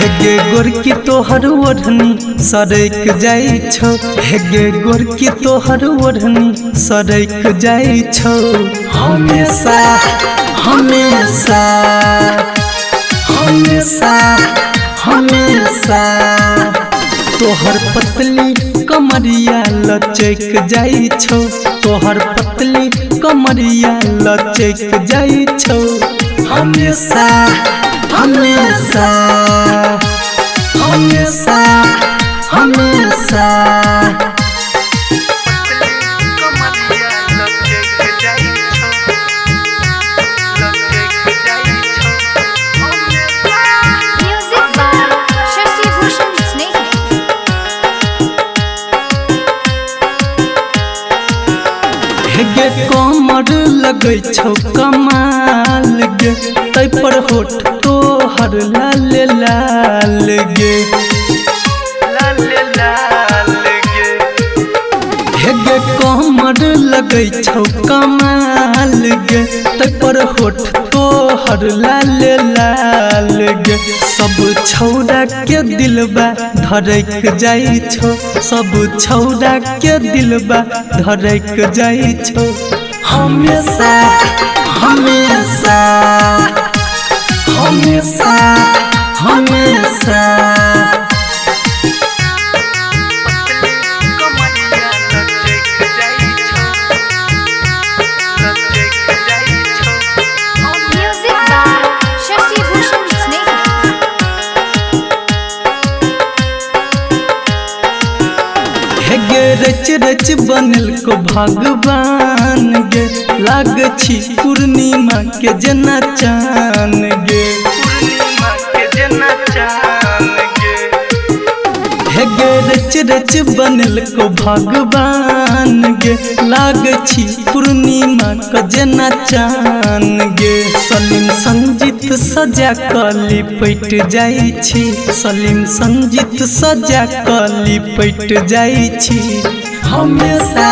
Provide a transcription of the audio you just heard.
हेगे गोरकी तोहर ओढ़नी सरक जाई छौ, हेगे गोरकी तोहर ओढ़नी सरक जाई छौ। हमेशा हमेशा हमेशा हमेशा तोहर पतली कमरिया लचक जाई छौ, तोहर पतली कमरिया लचक जाई छौ। हमेशा हमेशा हमेशा हमेशा हेगे कमर लगै छौ कमाल गे, तै पर होठ तोहर लाल लाल गे, लाल लाल गे। हेगे कमर लगै छौ कमाल गे, तै पर होठ तोहर लाल लाल गे। सब छौड़ा के दिलबा धड़क जाई छौ, सब छौड़ा के दिलबा धड़क जाई छौ। हमेशा हमेशा हमेशा हमेशा हेगे रच रच बनल को भगवान गे, लाग छी पूर्णिमा के जना चान गे, पूर्णिमा के जना चान गे। हेगे रच रच बनल को भगवान गे, लाग छी पूर्णिमा के जना चान गे। सलीम संजीत सजा कली पैट जाई छी, सलीम संजीत सजा कली पैट जाई छी। हमेशा